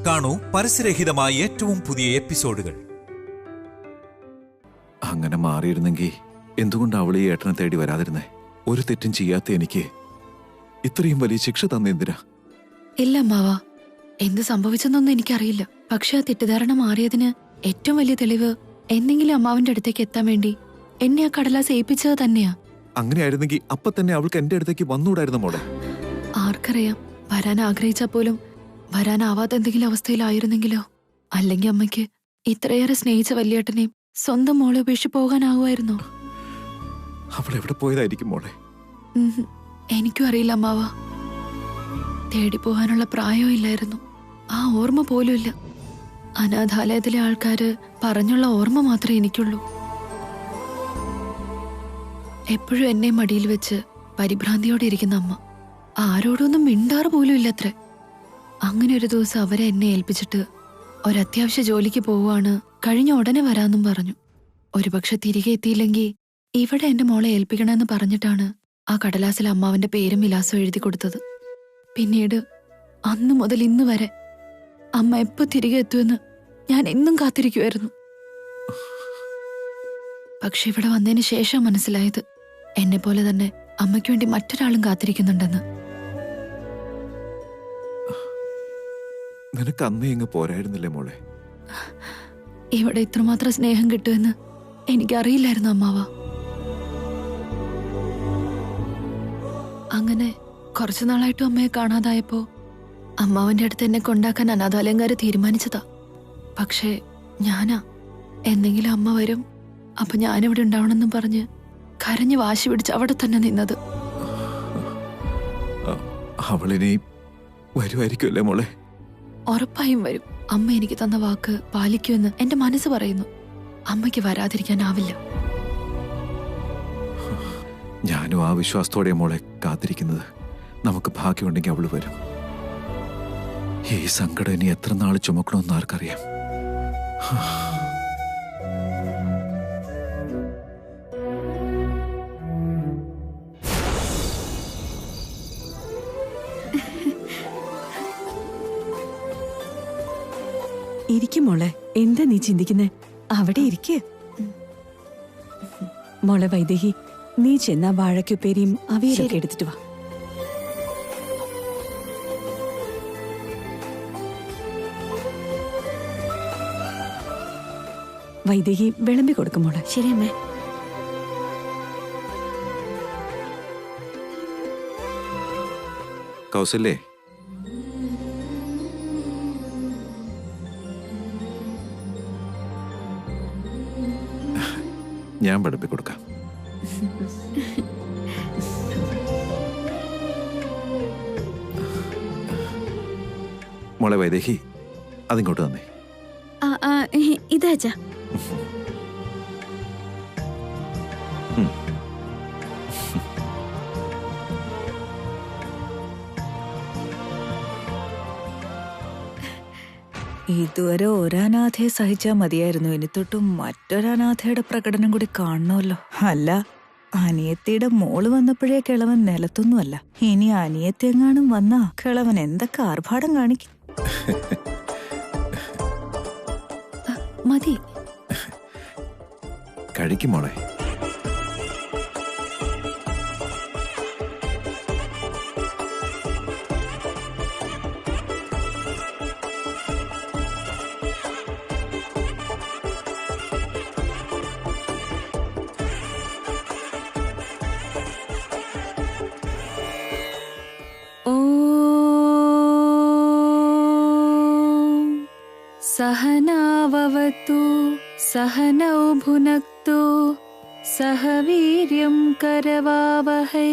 കാണൂ പരസ്യരഹിതമായ ഏറ്റവും പുതിയ എപ്പിസോഡുകൾ. അങ്ങനെ മാറിയിരുന്നെങ്കിൽ എന്തുകൊണ്ട് അവൾ ഈ ഏട്ടനെ തേടി വരാതിരുന്നേ? ഒരു തെറ്റും ചെയ്യാത്ത എനിക്ക് ഇത്രയും വലിയ ശിക്ഷ തന്നെന്തിനാ? ഇല്ല അമ്മാവാ, എന്ത് സംഭവിച്ചെന്നൊന്നും എനിക്കറിയില്ല. പക്ഷെ ആ തെറ്റിദ്ധാരണ മാറിയതിന് ഏറ്റവും വലിയ തെളിവ് എന്തെങ്കിലും അമ്മാവിന്റെ അടുത്തേക്ക് എത്താൻ വേണ്ടി എന്നെ ആ കടലാസ് ഏൽപ്പിച്ചത് തന്നെയാ. അങ്ങനെയായിരുന്നെങ്കിൽ അപ്പൊ തന്നെ അവൾക്ക് എന്റെ അടുത്തേക്ക് വന്നുകൂടായിരുന്നു മോളെ. ആർക്കറിയാം, വരാൻ ആഗ്രഹിച്ചാ പോലും വരാനാവാത്ത എന്തെങ്കിലും അവസ്ഥയിലായിരുന്നെങ്കിലോ? അല്ലെങ്കിൽ അമ്മയ്ക്ക് ഇത്രയേറെ സ്നേഹിച്ച വല്യേട്ടനെയും സ്വന്തം മോളെ ഉപേക്ഷിച്ച് പോകാനാവുമായിരുന്നോ? അവൾ എവിടെ പോയതായിരിക്കും മോളെ? എനിക്കും അറിയില്ല അമ്മാവ. തേടി പോകാനുള്ള പ്രായവും ഇല്ലായിരുന്നു, ആ ഓർമ്മ പോലും ഇല്ല. അനാഥാലയത്തിലെ ആൾക്കാര് പറഞ്ഞുള്ള ഓർമ്മ മാത്രമേ എനിക്കുള്ളൂ. എപ്പോഴും എന്നെ മടിയിൽ വെച്ച് പരിഭ്രാന്തിയോടെ ഇരിക്കുന്ന അമ്മ ആരോടൊന്നും മിണ്ടാറ് പോലും ഇല്ലത്രേ. അങ്ങനെ ഒരു ദിവസം അവരെ എന്നെ ഏൽപ്പിച്ചിട്ട് ഒരത്യാവശ്യ ജോലിക്ക് പോവുകയാണ്, കഴിഞ്ഞ ഉടനെ വരാമെന്നും പറഞ്ഞു. ഒരുപക്ഷെ തിരികെ എത്തിയില്ലെങ്കിൽ ഇവിടെ എന്റെ മോളെ ഏൽപ്പിക്കണമെന്ന് പറഞ്ഞിട്ടാണ് ആ കടലാസിൽ അമ്മാവന്റെ പേരും വിലാസവും എഴുതി കൊടുത്തത്. പിന്നീട് അന്നു മുതൽ ഇന്ന് വരെ അമ്മ എപ്പോ തിരികെ എത്തുമെന്ന് ഞാൻ എന്നും കാത്തിരിക്കുമായിരുന്നു. പക്ഷെ ഇവിടെ വന്നതിന് ശേഷം മനസ്സിലായത് എന്നെ പോലെ തന്നെ അമ്മയ്ക്ക് വേണ്ടി മറ്റൊരാളും കാത്തിരിക്കുന്നുണ്ടെന്ന്. നിനക്ക് അന്നേ ഇങ്ങ് പോരായിരുന്നില്ലേ മോളെ? ഇവിടെ ഇത്രമാത്രം സ്നേഹം കിട്ടുമെന്ന് എനിക്കറിയില്ലായിരുന്നു അമ്മാവ. അങ്ങനെ കുറച്ചു നാളായിട്ടും അമ്മയെ കാണാതായപ്പോ അമ്മാവന്റെ അടുത്ത് എന്നെ കൊണ്ടാക്കാൻ അനാഥാലയംകാര് തീരുമാനിച്ചതാ. പക്ഷേ ഞാനാ എന്തെങ്കിലും അമ്മ വരും, അപ്പൊ ഞാനിവിടെ ഉണ്ടാവണമെന്നും പറഞ്ഞ് കരഞ്ഞു വാശി പിടിച്ച് അവിടെ തന്നെ നിന്നത്. അവളിനി വരുമായിരിക്കുമല്ലേ മോളെ? ഉറപ്പായും വരും. അമ്മ എനിക്ക് തന്ന വാക്ക് പാലിക്കുമെന്ന് എന്റെ മനസ്സ് പറയുന്നു. അമ്മയ്ക്ക് വരാതിരിക്കാനാവില്ല. ഞാനും ആ വിശ്വാസത്തോടെ മോളെ കാത്തിരിക്കുന്നത്. നമുക്ക് ഭാഗ്യമുണ്ടെങ്കിൽ അവള് വരും. ഈ സങ്കടം ഇനി എത്ര നാൾ ചുമക്കണമെന്ന് ആർക്കറിയാം. ഇരിക്കും മോളെ, എന്താ നീ ചിന്തിക്കുന്നേ? അവിടെ ഇരിക്ക് മോളെ. വൈദേഹി, നീ ചെന്ന വാഴയ്ക്കുപ്പേരിയും അവയിലൊക്കെ എടുത്തിട്ട് വാ. വൈദേഹി, വിളമ്പി കൊടുക്കും മോളെ. ശരി അമ്മേ. കൗസല്യേ, ഞാൻ വിളമ്പി കൊടുക്കാം. മോളെ വൈദേഹി, അതിങ്ങോട്ട് തന്നെ. ഇതാച്ചാ. ഇതുവരെ ഒരനാഥയെ സഹിച്ചാൽ മതിയായിരുന്നു. ഇനി തൊട്ടും മറ്റൊരനാഥയുടെ പ്രകടനം കൂടി കാണണമല്ലോ. അല്ല, അനിയത്തിയുടെ മോള് വന്നപ്പോഴേ കിളവൻ നിലത്തൊന്നുമല്ല. ഇനി അനിയത്തി എങ്ങാനും വന്നാ കിളവൻ എന്തൊക്കെ ആർഭാടം കാണിക്കും. മതി, കഴിക്കും മോളെ. सहनाववतु सहनौ भुनक्तु सह वीर्यं करवावहै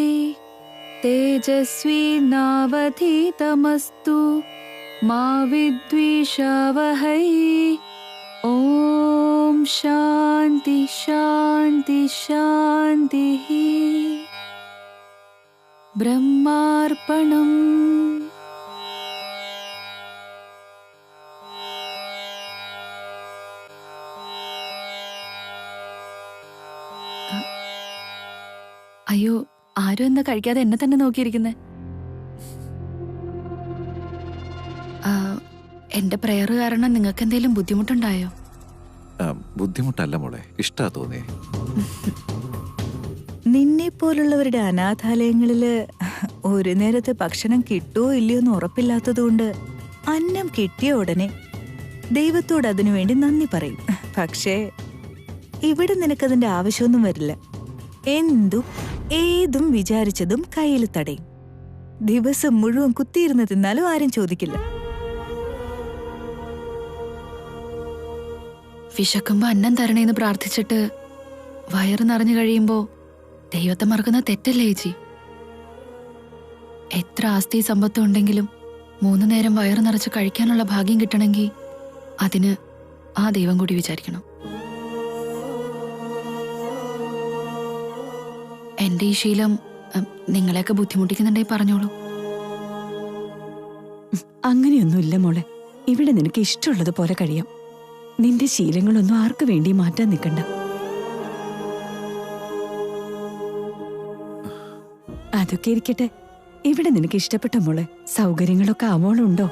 तेजस्वी नावधीतमस्तु मा विद्विषावहै। ॐ शान्ति शान्ति शान्तिः। ब्रह्मार्पणम्। അയ്യോ, ആരും എന്താ കഴിക്കാതെ എന്നെ തന്നെ നോക്കിയിരിക്കുന്നേ? എന്റെ പ്രയർ കാരണം നിങ്ങൾക്ക് എന്തെങ്കിലും ബുദ്ധിമുട്ടുണ്ടായോ? ബുദ്ധിമുട്ടല്ല മോളെ, ഇഷ്ടാ തോന്നിയേ. നിന്നെ പോലുള്ളവരുടെ അനാഥാലയങ്ങളില് ഒരു നേരത്തെ ഭക്ഷണം കിട്ടുമോ ഇല്ലയോ എന്ന് ഉറപ്പില്ലാത്തതുകൊണ്ട് അന്നം കിട്ടിയ ഉടനെ ദൈവത്തോട് അതിനുവേണ്ടി നന്ദി പറയും. പക്ഷേ ഇവിടെ നിനക്കതിന്റെ ആവശ്യമൊന്നും വരില്ല. എന്തും ഏതും വിചാരിച്ചതും കയ്യിൽ തടയും. ദിവസം മുഴുവൻ കുത്തിയിരുന്ന് തിന്നാലും ആരും ചോദിക്കില്ല. വിശക്കുമ്പോ അന്നം തരണേന്ന് പ്രാർത്ഥിച്ചിട്ട് വയറ് നിറഞ്ഞു കഴിയുമ്പോ ദൈവത്തെ മറക്കുന്ന തെറ്റല്ലേ ചേച്ചി? എത്ര ആസ്തി സമ്പത്തും ഉണ്ടെങ്കിലും 3 നേരം വയറ് നിറച്ച് കഴിക്കാനുള്ള ഭാഗ്യം കിട്ടണമെങ്കിൽ അതിന് ആ ദൈവം കൂടി വിചാരിക്കണം. എന്റെ ഈ ശീലം നിങ്ങളെയൊക്കെ ബുദ്ധിമുട്ടിക്കുന്നുണ്ടെങ്കിൽ പറഞ്ഞോളൂ. അങ്ങനെയൊന്നുമില്ല മോളെ. ഇവിടെ നിനക്ക് ഇഷ്ടമുള്ളത് പോലെ കഴിയാം. നിന്റെ ശീലങ്ങളൊന്നും ആർക്കു വേണ്ടി മാറ്റാൻ നിൽക്കണ്ട. അതൊക്കെ ഇരിക്കട്ടെ. ഇവിടെ നിനക്ക് ഇഷ്ടപ്പെട്ട മോളെ സൗകര്യങ്ങളൊക്കെ ആവോളുണ്ടോ?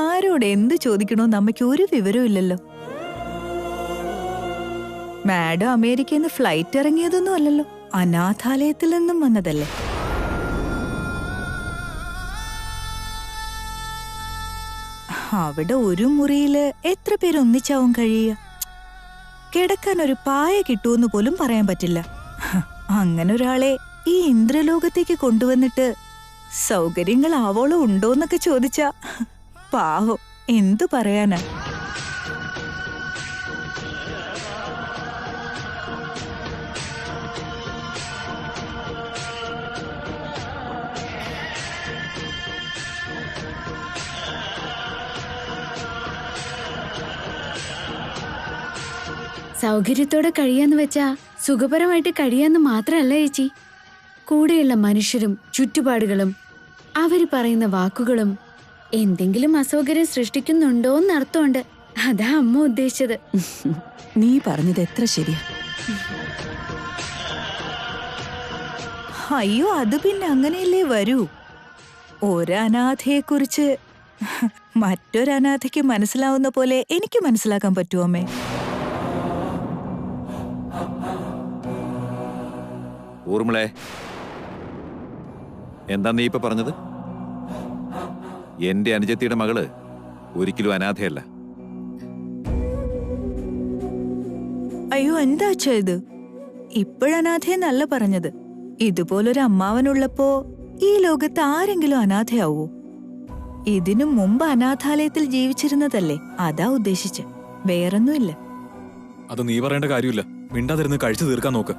ആരോട് എന്ത് ചോദിക്കണോന്ന് അമ്മയ്ക്ക് ഒരു വിവരവും ഇല്ലല്ലോ. മാഡം അമേരിക്കയിൽ നിന്ന് ഫ്ലൈറ്റ് ഇറങ്ങിയതൊന്നും അല്ലല്ലോ, അനാഥാലയത്തിൽ നിന്നും വന്നതല്ലേ. അവിടെ ഒരു മുറിയില് എത്ര പേര് ഒന്നിച്ചാവും കഴിയുക? കിടക്കാൻ ഒരു പായ കിട്ടുമെന്ന് പോലും പറയാൻ പറ്റില്ല. അങ്ങനെ ഒരാളെ ഈ ഇന്ദ്രലോകത്തേക്ക് കൊണ്ടുവന്നിട്ട് സൗകര്യങ്ങൾ ആവോളം ഉണ്ടോന്നൊക്കെ ചോദിച്ചാ പാവം എന്തു പറയാനാ. സൗകര്യത്തോടെ കഴിയാന്ന് വെച്ചാ സുഖപരമായിട്ട് കഴിയാന്ന് മാത്രല്ല ചേച്ചി, കൂടെയുള്ള മനുഷ്യരും ചുറ്റുപാടുകളും അവര് പറയുന്ന വാക്കുകളും എന്തെങ്കിലും അസൗകര്യം സൃഷ്ടിക്കുന്നുണ്ടോന്ന് അർത്ഥമുണ്ട്. അതാ അമ്മ ഉദ്ദേശിച്ചത്. നീ പറഞ്ഞത് എത്ര ശരിയാ. അയ്യോ, അത് പിന്നെ അങ്ങനെയല്ലേ വരൂ. ഒരനാഥയെക്കുറിച്ച് മറ്റൊരനാഥയ്ക്ക് മനസ്സിലാവുന്ന പോലെ എനിക്ക് മനസ്സിലാക്കാൻ പറ്റുമോ അമ്മേ? ഊർമിളെ, എന്താ നീ ഇപ്പൊ പറഞ്ഞത്? എന്റെ അനുജത്തിയുടെ മകള് ഒരിക്കലും അനാഥയല്ല. അയ്യോ, എന്താ അച്ഛാ ഇത്? ഇപ്പോഴനാഥയെന്നല്ല പറഞ്ഞത്. ഇതുപോലൊരു അമ്മാവനുള്ളപ്പോ ഈ ലോകത്ത് ആരെങ്കിലും അനാഥയാവോ? ഇതിനു മുമ്പ് അനാഥാലയത്തിൽ ജീവിച്ചിരുന്നതല്ലേ, അതാ ഉദ്ദേശിച്ച്, വേറൊന്നുമില്ല. അത് നീ പറയേണ്ട കാര്യമില്ല. മിണ്ടാതിരുന്ന് കഴിച്ചു തീർക്കാൻ നോക്ക്.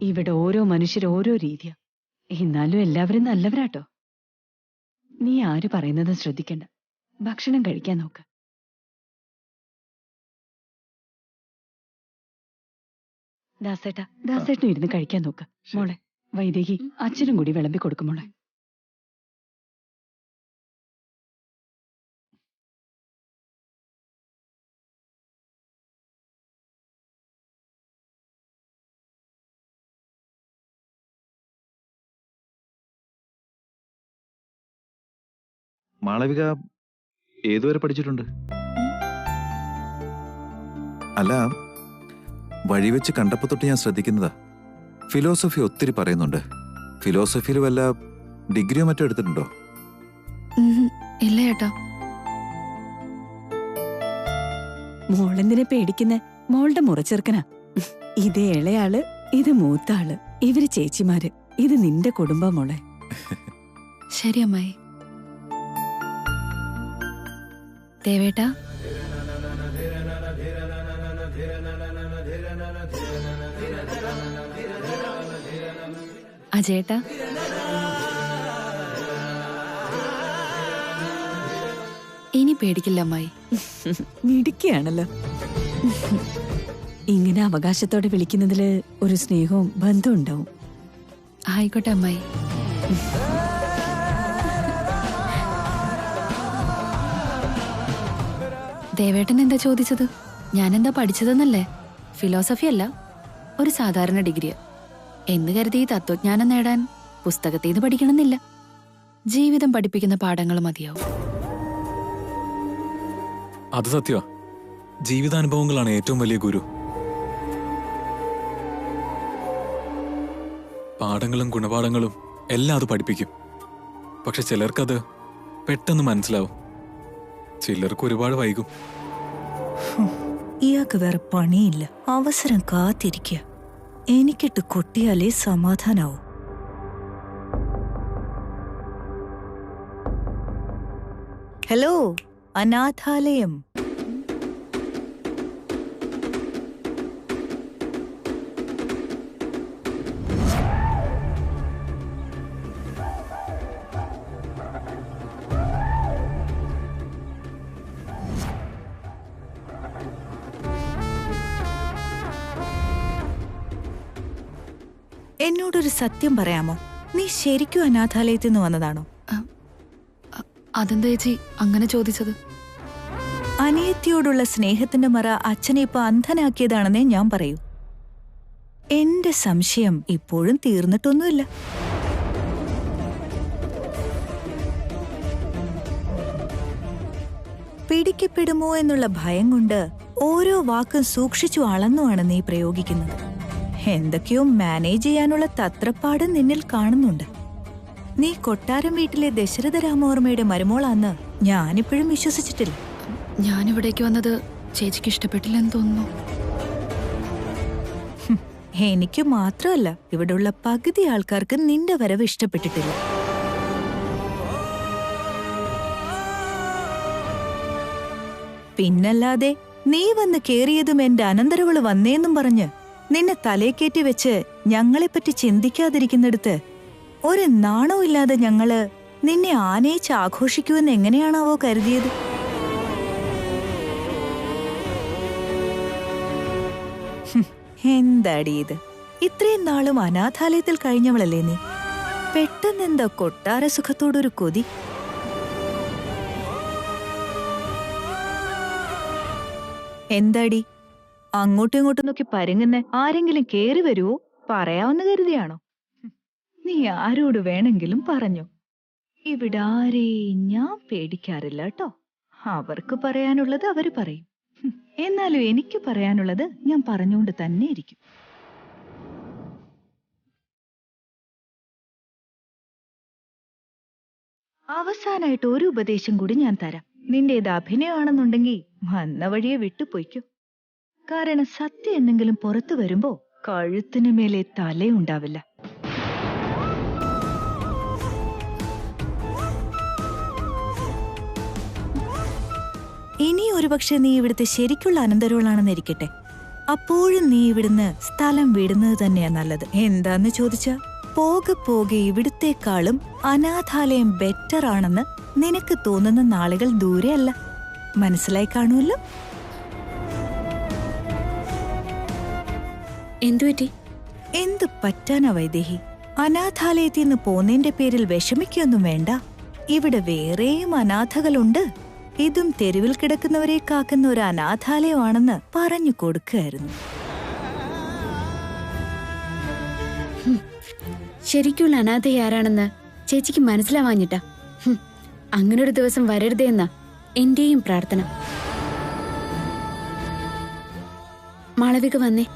ഇവിടെ ഓരോ മനുഷ്യർ ഓരോ രീതിയാ. എന്നാലും എല്ലാവരും നല്ലവരാട്ടോ. നീ ആര് പറയുന്നതും ശ്രദ്ധിക്കണ്ട. ഭക്ഷണം കഴിക്കാൻ നോക്ക്. ദാസേട്ടനും ഇരുന്ന് കഴിക്കാൻ നോക്ക്. മോളെ വൈദേഹി, അച്ഛനും കൂടി വിളമ്പി കൊടുക്കും മോളെ. മാളവിക ഏതുവരെ പഠിച്ചിട്ടുണ്ട്? അല്ല, വഴിവെച്ച് കണ്ടപ്പോ തൊട്ട് ഞാൻ ശ്രദ്ധിക്കുന്നതാ. ഫിലോസഫി ഒത്തിരി പറയുന്നുണ്ട്. ഫിലോസഫിയിൽ വല്ല ഡിഗ്രിയോ മറ്റോ എടുത്തിട്ടുണ്ടോ? ഇല്ല ചേട്ടാ. മോളെന്തിനെ പേടിക്കുന്നെ? മോളുടെ മുറച്ചെറുക്കനാ. ഇത് ഇളയാള്, ഇത് മൂത്താള്, ഇവര് ചേച്ചിമാര്. ഇത് നിന്റെ കുടുംബം മോളെ. ശരി അമ്മായി. ദേവേട്ടാ, അജയേട്ടാ, ഇനി പേടിക്കില്ല അമ്മായി. മിടുക്കിയാണല്ലോ. ഇങ്ങനെ അവകാശത്തോടെ വിളിക്കുന്നതില് ഒരു സ്നേഹവും ബന്ധവും ഉണ്ടാവും. ആയിക്കോട്ടെ അമ്മായി. ദേവേട്ടൻ എന്താ ചോദിച്ചത്? ഞാനെന്താ പഠിച്ചതെന്നല്ലേ? ഫിലോസഫി അല്ല, ഒരു സാധാരണ ഡിഗ്രിയാ. എന്ന് കരുതി തത്വജ്ഞാനം നേടാൻ പുസ്തകത്തിൽ നിന്ന് പഠിക്കണമെന്നില്ല. ജീവിതം പഠിപ്പിക്കുന്ന പാഠങ്ങൾ മതിയാവും. അത് സത്യമാ. ജീവിതാനുഭവങ്ങളാണ് ഏറ്റവും വലിയ ഗുരു. പാഠങ്ങളും ഗുണപാഠങ്ങളും എല്ലാം അത് പഠിപ്പിക്കും. പക്ഷെ ചിലർക്കത് പെട്ടെന്ന് മനസ്സിലാവും, ചിലർക്ക് ഒരുപാട് വൈകും. ഇയാൾക്ക് വേറെ പണിയില്ല, അവസരം കാത്തിരിക്കുക. എനിക്കിട്ട് കൊട്ടിയാലേ സമാധാനാവും. ഹലോ, അനാഥാലയം. എന്നോടൊരു സത്യം പറയാമോ? നീ ശരിക്കും അനാഥാലയത്തിൽ നിന്ന് വന്നതാണോ? അതെന്താ ചേച്ചി അങ്ങനെ ചോദിച്ചത്? അനിയത്തിയോടുള്ള സ്നേഹത്തിന്റെ മറ അച്ഛനെ ഇപ്പൊ അന്ധനാക്കിയതാണെന്നേ ഞാൻ പറയൂ. എന്റെ സംശയം ഇപ്പോഴും തീർന്നിട്ടൊന്നുമില്ല. പിടിക്കപ്പെടുമോ എന്നുള്ള ഭയം കൊണ്ട് ഓരോ വാക്കും സൂക്ഷിച്ചു അളന്നുമാണ് നീ പ്രയോഗിക്കുന്നത്. എന്തൊക്കെയോ മാനേജ് ചെയ്യാനുള്ള തത്രപ്പാട് നിന്നിൽ കാണുന്നുണ്ട്. നീ കൊട്ടാരം വീട്ടിലെ ദശരഥ രാമവർമ്മയുടെ മരുമോളാന്ന് ഞാനിപ്പോഴും വിശ്വസിച്ചിട്ടില്ല. ഞാനിവിടേക്ക് വന്നത് ചേച്ചിക്ക് ഇഷ്ടപ്പെട്ടില്ലെന്ന് തോന്നുന്നു. എനിക്ക് മാത്രമല്ല, ഇവിടെയുള്ള പകുതി ആൾക്കാർക്ക് നിന്റെ വരവ് ഇഷ്ടപ്പെട്ടിട്ടില്ല. പിന്നല്ലാതെ നീ വന്ന് കേറിയതും എന്റെ അനന്തരവള് വന്നേന്നും പറഞ്ഞ് നിന്നെ തലേക്കേറ്റി വെച്ച് ഞങ്ങളെപ്പറ്റി ചിന്തിക്കാതിരിക്കുന്നിടത്ത് ഒരു നാണവും ഇല്ലാതെ ഞങ്ങള് നിന്നെ ആനയിച്ച് ആഘോഷിക്കുമെന്ന് എങ്ങനെയാണാവോ കരുതിയത്? എന്താടി ഇത്? ഇത്രയും നാളും അനാഥാലയത്തിൽ കഴിഞ്ഞവളല്ലേ നീ? പെട്ടെന്നെന്താ കൊട്ടാര സുഖത്തോടൊരു കൊതി? എന്താടി അങ്ങോട്ടും ഇങ്ങോട്ടും നോക്കി പരുങ്ങുന്ന? ആരെങ്കിലും കേറി വരുവോ? പറയാവുന്ന കരുതിയാണോ? നീ ആരോട് വേണമെങ്കിലും പറഞ്ഞോ. ഇവിടെ ആരെയും ഞാൻ പേടിക്കാറില്ല കേട്ടോ. അവർക്ക് പറയാനുള്ളത് അവര് പറയും. എന്നാലും എനിക്ക് പറയാനുള്ളത് ഞാൻ പറഞ്ഞുകൊണ്ട് തന്നെ ഇരിക്കും. അവസാനായിട്ട് ഒരു ഉപദേശം കൂടി ഞാൻ തരാം. നിന്റേത് അഭിനയമാണെന്നുണ്ടെങ്കിൽ വന്ന വഴിയെ വിട്ടുപോയിക്കോ. കാരണം സത്യം എന്തെങ്കിലും പുറത്തു വരുമ്പോ കഴുത്തിന് മേലെ തലയുണ്ടാവില്ല. ഇനി ഒരുപക്ഷെ നീ ഇവിടുത്തെ ശരിക്കുള്ള അനന്തരവളാണെന്നിരിക്കട്ടെ, അപ്പോഴും നീ ഇവിടുന്ന് സ്ഥലം വിടുന്നത് തന്നെയാ നല്ലത്. എന്താന്ന് ചോദിച്ചാ, പോകെ പോകെ ഇവിടുത്തേക്കാളും അനാഥാലയം ബെറ്റർ ആണെന്ന് നിനക്ക് തോന്നുന്ന നാളുകൾ ദൂരെയല്ല. മനസ്സിലായി കാണുമല്ലോ? എന്തുപറ്റി? എന്തു പറ്റാനാ വൈദേഹി? അനാഥാലയത്തിൽ നിന്ന് പോന്നതിന്റെ പേരിൽ വിഷമിക്കൊന്നും വേണ്ട. ഇവിടെ വേറെയും അനാഥകളുണ്ട്. ഇതും തെരുവിൽ കിടക്കുന്നവരെ കാക്കുന്ന ഒരു അനാഥാലയമാണെന്ന് പറഞ്ഞു കൊടുക്കുകയായിരുന്നു. ശരിക്കുള്ള അനാഥയാരാണെന്ന് ചേച്ചിക്ക് മനസ്സിലാവാഞ്ഞിട്ടാ. അങ്ങനൊരു ദിവസം വരരുതേന്നാ എന്റെയും പ്രാർത്ഥന. മാളവിക വന്നേ.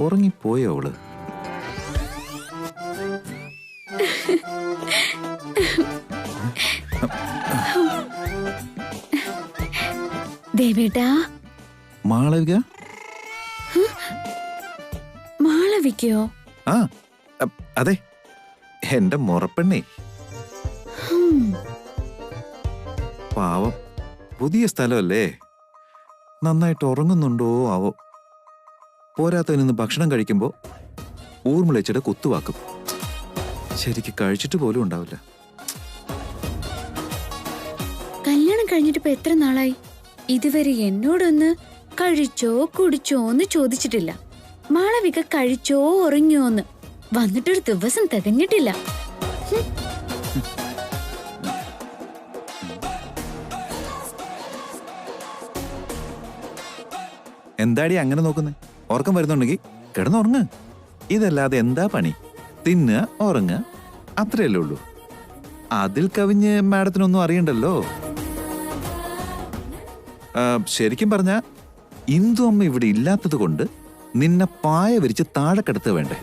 ഉറങ്ങിപ്പോയോ അവള്? ദേവേട്ടാ. മാളവിക? മാളവികയോ? ആ അതെ, എന്റെ മുറപ്പെണ്ണേ. പാവം, പുതിയ സ്ഥലമല്ലേ, നന്നായിട്ട് ഉറങ്ങുന്നുണ്ടോ ആവോ. പോരാത്തതിന് ഭക്ഷണം കഴിക്കുമ്പോ ഊർമിളച്ചിട്ട് കുത്തുവാക്കും. ശരിക്ക് കഴിച്ചിട്ട് പോലും ഉണ്ടാവില്ല. കല്യാണം കഴിഞ്ഞിട്ട് ഇപ്പൊ എത്ര നാളായി? ഇതുവരെ എന്നോടൊന്ന് കഴിച്ചോ കുടിച്ചോ എന്ന് ചോദിച്ചിട്ടില്ല. മാളവിക കഴിച്ചോ ഉറങ്ങിയോന്ന് വന്നിട്ടൊരു ദിവസം തികഞ്ഞിട്ടില്ല. എന്താടി അങ്ങനെ നോക്കുന്നേ? ഉറക്കം വരുന്നുണ്ടെങ്കിൽ കിടന്നുറങ്ങ്. ഇതല്ലാതെ എന്താ പണി? തിന്നുക, ഉറങ്ങുക, അത്രയല്ലേ ഉള്ളൂ. അതിൽ കവിഞ്ഞ് മാഡത്തിനൊന്നും അറിയണ്ടല്ലോ. ശരിക്കും പറഞ്ഞ ഇന്ദു അമ്മ ഇവിടെ ഇല്ലാത്തത് കൊണ്ട് നിന്നെ പായ വിരിച്ച് താഴെ കിടത്തുക വേണ്ടേ?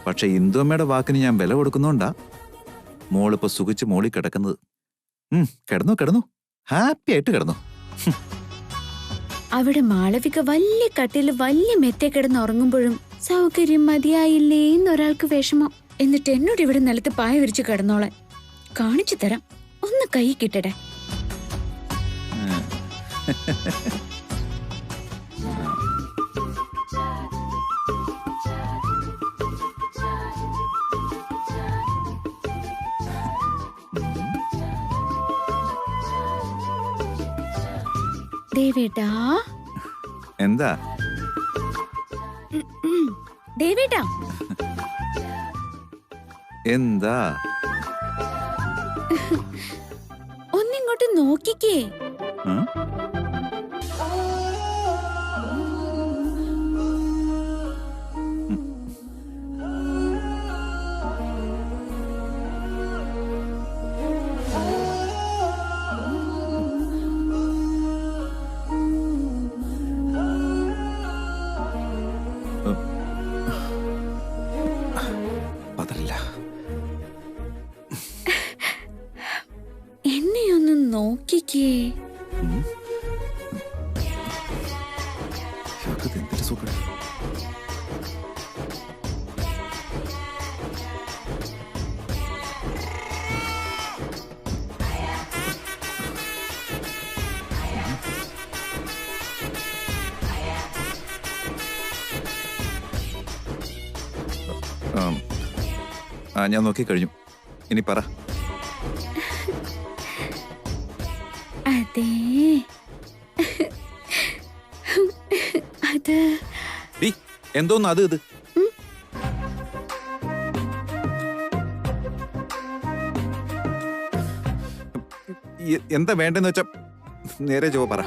പക്ഷെ ഇന്ദു അമ്മയുടെ വാക്കിന് ഞാൻ വില കൊടുക്കുന്നോണ്ടാ മോളിപ്പോ സുഖിച്ച് മോളിൽ കിടക്കുന്നത്. കിടന്നു കിടന്നു, ഹാപ്പി ആയിട്ട് കിടന്നു. അവിടെ മാളവിക വലിയ കട്ടില് വലിയ മെത്തെ കിടന്ന് ഉറങ്ങുമ്പോഴും സൗകര്യം മതിയായില്ലേ എന്നൊരാൾക്ക് വിഷമം. എന്നിട്ട് എന്നോട് ഇവിടെ നിലത്ത് പായ വിരിച്ചു കിടന്നോളെ കാണിച്ചു തരാം, ഒന്ന് കൈ കിട്ടട്ടെ. ദേവേട്ടാ. എന്താ ദേവേട്ടാ? എന്താ? ഒന്നിങ്ങോട്ട് നോക്കിക്കേ. എന്നെയൊന്ന് നോക്കിക്കേ. ഞാൻ നോക്കി കഴിഞ്ഞു. ഇനി പറ. അതെ, അത് എന്തോന്ന് അത് ഇത്? എന്താ വേണ്ടെന്ന് വെച്ചാ നേരെ ജോ പറ.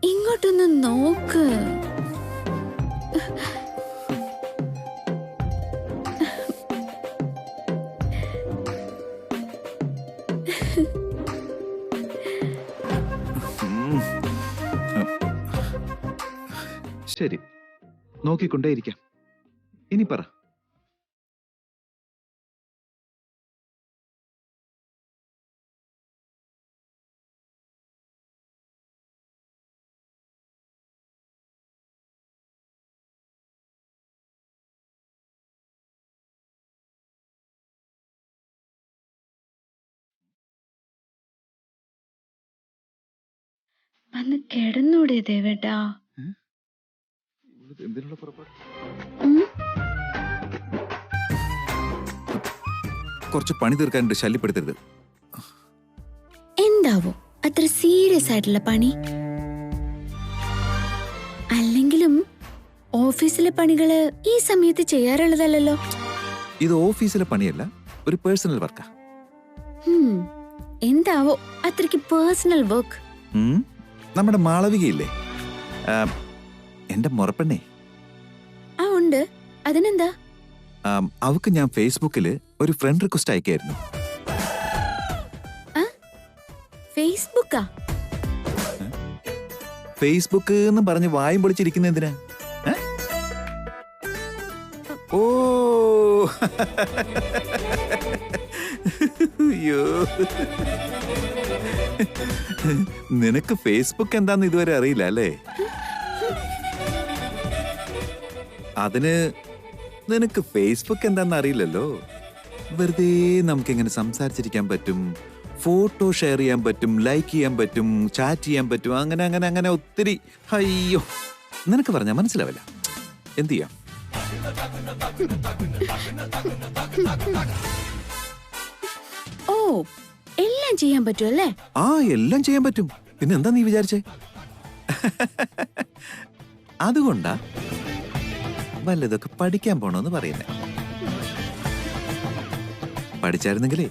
ഇങ്ങോട്ടൊന്ന് നോക്ക്. ശരി, നോക്കിക്കൊണ്ടേയിരിക്കാം. ഇനി പറ. വന്ന് കിടന്നൂടെ ദേവേട്ടാ? എന്തിനുള്ള പുറപ്പാട്? കുറച്ച് പണി തീർക്കാനുണ്ട്, ശല്യപ്പെടുത്തരുത്. എന്താവോ അത്ര സീരിയസ് ആയിട്ടുള്ള പണി? അല്ലെങ്കിലും ഓഫീസിലെ പണികള് ഈ സമയത്ത് ചെയ്യാറുള്ളതല്ലോ. ഇത് ഓഫീസിലെ പണിയല്ല, ഒരു പേഴ്സണൽ വർക്കാ. എന്താവോ അത്രയ്ക്ക് പേഴ്സണൽ വർക്ക്? നമ്മുടെ മാളവികയില്ലേ, എന്റെ മുറപ്പെണ്ണേ. ആ ഉണ്ട്, അതിനെന്താ? അവക്ക് ഞാൻ ഫേസ്ബുക്കില് ഒരു ഫ്രണ്ട് റിക്വസ്റ്റ് അയക്കായിരുന്നു. ഫേസ്ബുക്കാ? ഫേസ്ബുക്ക് എന്ന് പറഞ്ഞ് വായും പൊളിച്ചിരിക്കുന്ന എന്തിനാ? ഓ അയ്യോ, നിനക്ക് ഫേസ്ബുക്ക് എന്താന്ന് ഇതുവരെ അറിയില്ല അല്ലേ? അതിന് നിനക്ക് ഫേസ്ബുക്ക് എന്താന്ന് അറിയില്ലല്ലോ. വെറുതെ നമുക്കെങ്ങനെ സംസാരിച്ചിരിക്കാൻ പറ്റും, ഫോട്ടോ ഷെയർ ചെയ്യാൻ പറ്റും, ലൈക്ക് ചെയ്യാൻ പറ്റും, ചാറ്റ് ചെയ്യാൻ പറ്റും, അങ്ങനെ അങ്ങനെ അങ്ങനെ ഒത്തിരി. അയ്യോ, നിനക്ക് പറഞ്ഞാൽ മനസ്സിലാവില്ല. എന്ത് ചെയ്യാം? ഓ, എല്ലാം ചെയ്യാൻ പറ്റുമല്ലേ? ആ, എല്ലാം ചെയ്യാൻ പറ്റും. പിന്നെ എന്താ നീ വിചാരിച്ചേ? അതുകൊണ്ടാ വല്ലതൊക്കെ പഠിക്കാൻ പോണോന്ന് പറയുന്നേ. പഠിച്ചായിരുന്നെങ്കിലേ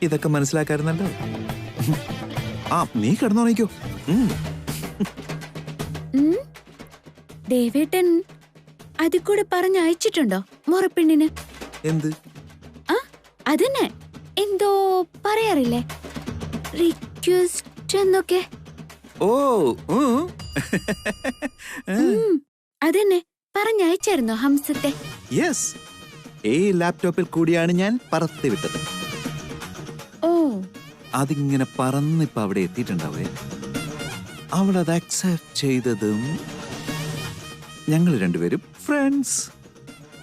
ഇതൊക്കെ മനസ്സിലാക്കായിരുന്നല്ലോ. ആ, നീ കിടന്നുറങ്ങിക്കോ. ദേവേട്ടൻ അതിൽ കൂടെ പറഞ്ഞയച്ചിട്ടുണ്ടോ മുറപ്പെണ്ണിന്? എന്ത്? ആ, അതന്നെ എന്തോ പറയാറില്ലേ, റിക്വസ്റ്റ് എന്നൊക്കെ. ഓ, അതന്നെ പറഞ്ഞയച്ചായിരുന്നോ ഹംസത്തെ? യെസ്, ഈ ലാപ്ടോപ്പിൽ കൂടിയാണ് ഞാൻ പറത്തി വിട്ടത്. ഓ, അതിങ്ങനെ പറന്നിപ്പോ അവിടെ എത്തിയിട്ടുണ്ടാവേ. അവളത് അക്സെപ്റ്റ് ചെയ്തതും ഞങ്ങൾ രണ്ടുപേരും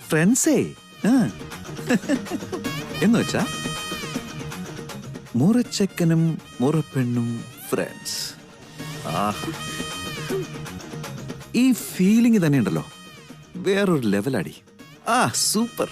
ഫ്രണ്ട്സേ. എന്ന് വെച്ചാ മുറച്ചക്കനും മുറപ്പെണ്ണും ഫ്രണ്ട്സ്. ഈ ഫീലിംഗ് തന്നെ ഉണ്ടല്ലോ, വേറൊരു ലെവലടി. ആ, സൂപ്പർ.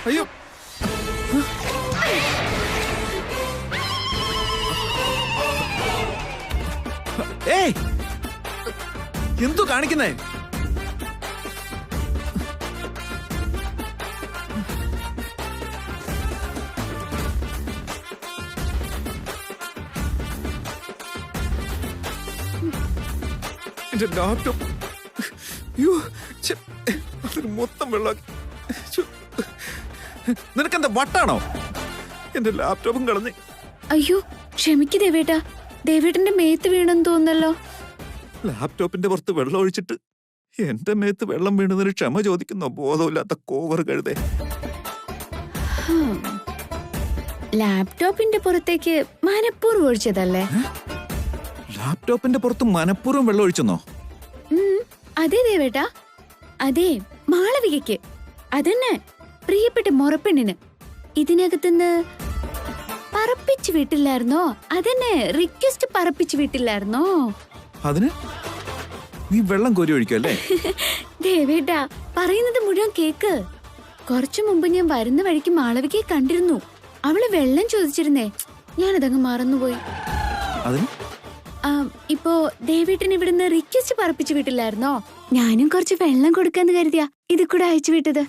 അയ്യോ, ഏയ്, എന്തോ കാണിക്കുന്നേ? എന്റെ ലാപ്ടോപ്പ് മൊത്തം വെള്ളം. നിനക്കെന്താ വട്ടാണോ? എന്റെ ലാപ്ടോപ്പും കളഞ്ഞ്. അയ്യോ, ക്ഷമിക്ക് ദേവേട്ടാ, ദേവേട്ടന്റെ മേത്ത് വീണെന്ന് തോന്നല്ലോ. ലാപ്ടോപ്പിന്റെ പുറത്ത് വെള്ളം ഒഴിച്ചിട്ട് എന്റെ മേത്ത് വെള്ളം വീണതിന് ക്ഷമ ചോദിക്കുന്ന ബോധമില്ലാത്ത കോവർ കഴുതേ. ലാപ്ടോപ്പിന്റെ പുറത്തേക്ക് മനഃപൂർവ്വം ഒഴിച്ചതല്ലേ? ലാപ്ടോപ്പിന്റെ പുറത്ത് മനഃപൂർവ്വം വെള്ളം ഒഴിച്ചെന്നോ? അതെ ദേവേട്ടാ, അതെ, മാളവികയ്ക്ക്, അതന്നെ പ്രിയപ്പെട്ട മുറപ്പെണ്ണിന്. ഇതിനകത്തുനിന്ന് പറപ്പിച്ചു വിട്ടില്ലായിരുന്നോ? അതന്നെ റിക്വസ്റ്റ് പറപ്പിച്ചു വിട്ടില്ലായിരുന്നോ? അതിന് നീ വെള്ളം കോരി ഒഴിക്കല്ലേ? ദേവേട്ടാ, പറയുന്നത് മുഴുവൻ കേക്ക്. കുറച്ചു മുമ്പ് ഞാൻ വരുന്ന വഴിക്ക് മാളവികയെ കണ്ടിരുന്നു. അവള് വെള്ളം ചോദിച്ചിരുന്നേ, ഞാനതങ്ങ് മറന്നുപോയി. അതിന് ഇപ്പോ ദേവേട്ടൻ ഇവിടുന്ന് റിക്വസ്റ്റ് പറപ്പിച്ചു വിട്ടില്ലായിരുന്നോ? ഞാനും കുറച്ച് വെള്ളം കൊടുക്കാന്ന് കരുതിയാ ഇത് കൂടെ അയച്ചു വിട്ടത്.